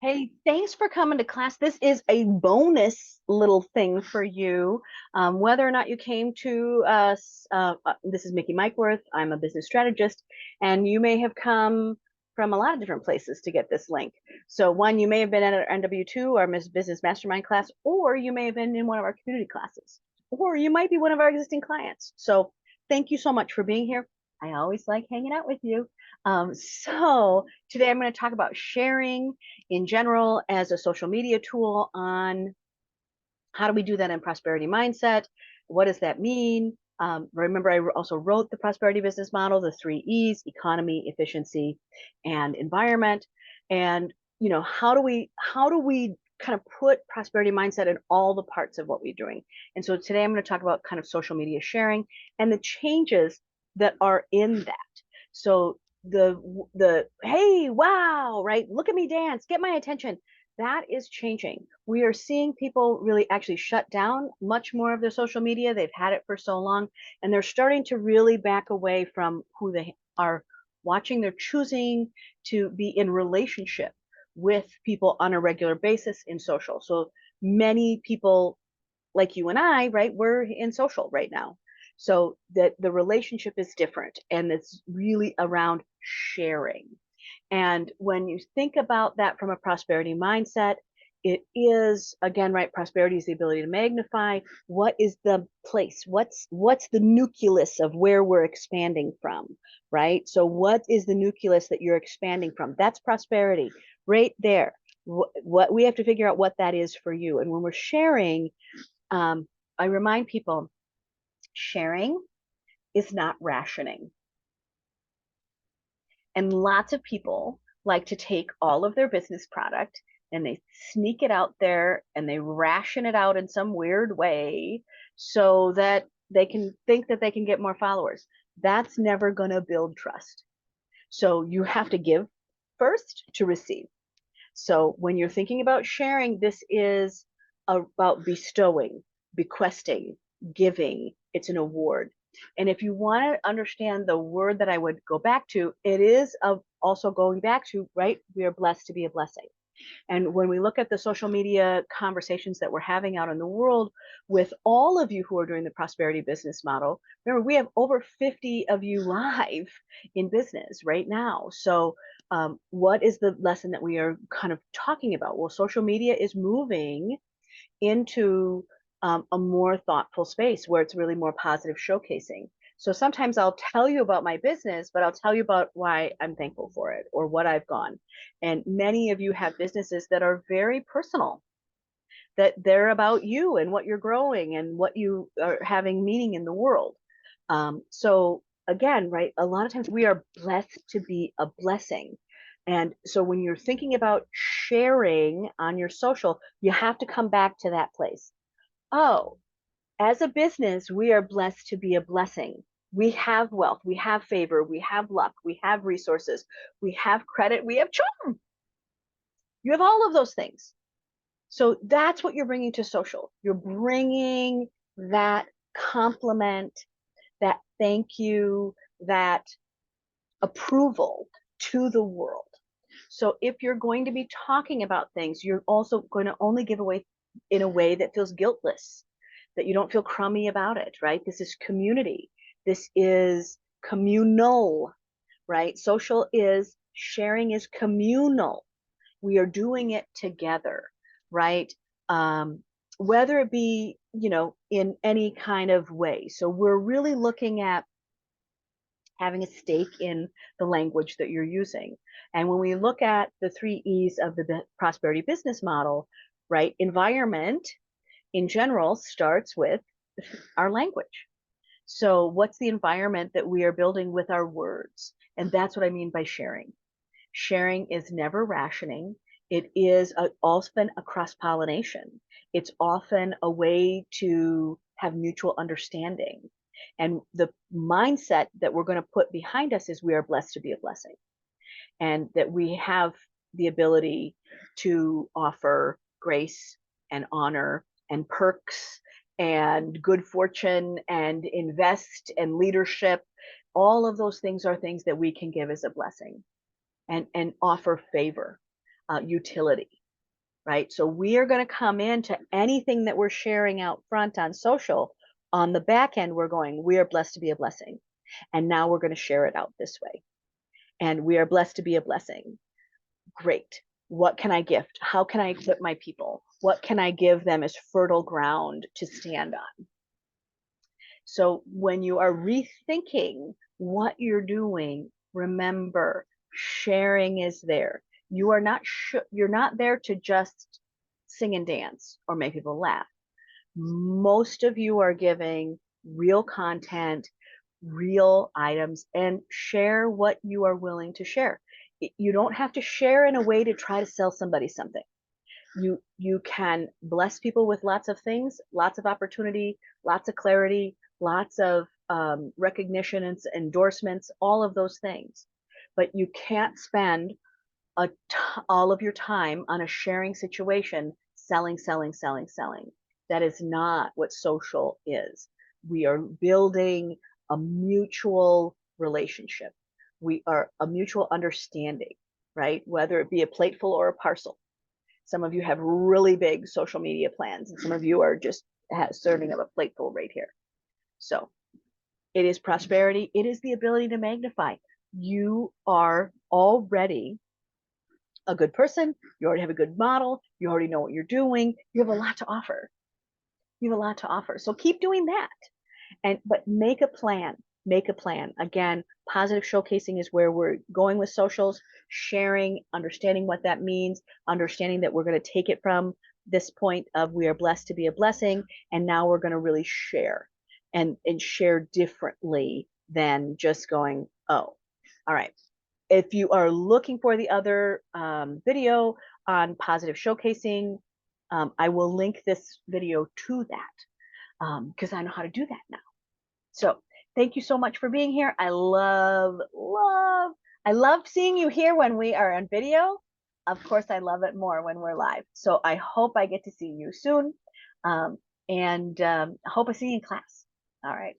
Hey, thanks for coming to class. This is a bonus little thing for you. Whether or not you came to us, this is Mickey Mikeworth. I'm a business strategist, and you may have come from a lot of different places to get this link. So, one, you may have been at our NW2, our Business Mastermind class, or you may have been in one of our community classes, or you might be one of our existing clients. So, thank you so much for being here. I always like hanging out with you. So, today I'm going to talk about sharing in general as a social media tool on how do we do that in prosperity mindset? What does that mean? Remember, I also wrote the prosperity business model, the three E's: economy, efficiency, and environment. And how do we kind of put prosperity mindset in all the parts of what we're doing? And so today I'm going to talk about kind of social media sharing and the changes that are in that. So the hey, wow, right? Look at me dance, get my attention. That is changing. We are seeing people really actually shut down much more of their social media. They've had it for so long, and they're starting to really back away from who they are watching. They're choosing to be in relationship with people on a regular basis in social. So many people like you and I, right? We're in social right now. So that the relationship is different, and it's really around sharing. And when you think about that from a prosperity mindset, it is again, right? Prosperity is the ability to magnify. What is the place? What's the nucleus of where we're expanding from, right? So what is the nucleus that you're expanding from? That's prosperity right there. What we have to figure out what that is for you. And when we're sharing, I remind people sharing is not rationing. And lots of people like to take all of their business product and they sneak it out there and they ration it out in some weird way so that they can think that they can get more followers. That's never going to build trust. So you have to give first to receive. So when you're thinking about sharing, this is about bestowing, bequesting, giving. It's an award. And if you want to understand the word that I would go back to, it is also going back to, right? We are blessed to be a blessing. And when we look at the social media conversations that we're having out in the world with all of you who are doing the prosperity business model, remember, we have over 50 of you live in business right now. So, what is the lesson that we are kind of talking about? Well, social media is moving into a more thoughtful space where it's really more positive showcasing. So sometimes I'll tell you about my business, but I'll tell you about why I'm thankful for it or what I've gone. And many of you have businesses that are very personal, that they're about you and what you're growing and what you are having meaning in the world. So again, right, a lot of times we are blessed to be a blessing. And so when you're thinking about sharing on your social, you have to come back to that place. Oh, as a business, we are blessed to be a blessing. We have wealth, we have favor, we have luck, we have resources, we have credit, we have charm. You have all of those things. So that's what you're bringing to social. You're bringing that compliment, that thank you, that approval to the world. So if you're going to be talking about things, you're also going to only give away in a way that feels guiltless, that you don't feel crummy about it, right? This is community. This is communal, right? Social is sharing is communal. We are doing it together, right? Whether it be, in any kind of way. So we're really looking at having a stake in the language that you're using. And when we look at the three E's of the prosperity business model, right, environment in general starts with our language. So, what's the environment that we are building with our words? And that's what I mean by sharing. Sharing is never rationing. It is often a cross pollination. It's often a way to have mutual understanding. And the mindset that we're going to put behind us is we are blessed to be a blessing, and that we have the ability to offer grace and honor and perks and good fortune and invest and leadership. All of those things are things that we can give as a blessing and offer favor. utility, right? So we are going to come into anything that we're sharing out front on social. On the back end, we're going, we are blessed to be a blessing. And now we're going to share it out this way. And we are blessed to be a blessing. Great. What can I gift? How can I equip my people? What can I give them as fertile ground to stand on? So when you are rethinking what you're doing, remember sharing is there. You are not you're not there to just sing and dance or make people laugh. Most of you are giving real content, real items, and share what you are willing to share. You don't have to share in a way to try to sell somebody something. You can bless people with lots of things, lots of opportunity, lots of clarity, lots of recognition and endorsements, all of those things. But you can't spend all of your time on a sharing situation, selling, selling, selling, selling. That is not what social is. We are building a mutual relationship. We are a mutual understanding, right? Whether it be a plateful or a parcel. Some of you have really big social media plans, and some of you are just serving up a plateful right here. So it is prosperity. It is the ability to magnify. You are already a good person. You already have a good model. You already know what you're doing. You have a lot to offer. You have a lot to offer. So keep doing that. But make a plan. Make a plan. Again, positive showcasing is where we're going with socials, sharing, understanding what that means, understanding that we're going to take it from this point of we are blessed to be a blessing, and now we're going to really share and share differently than just going, oh, all right. If you are looking for the other video on positive showcasing, I will link this video to that because I know how to do that now. So thank you so much for being here. I love seeing you here when we are on video. Of course, I love it more when we're live. So I hope I get to see you soon. And hope I see you in class. All right.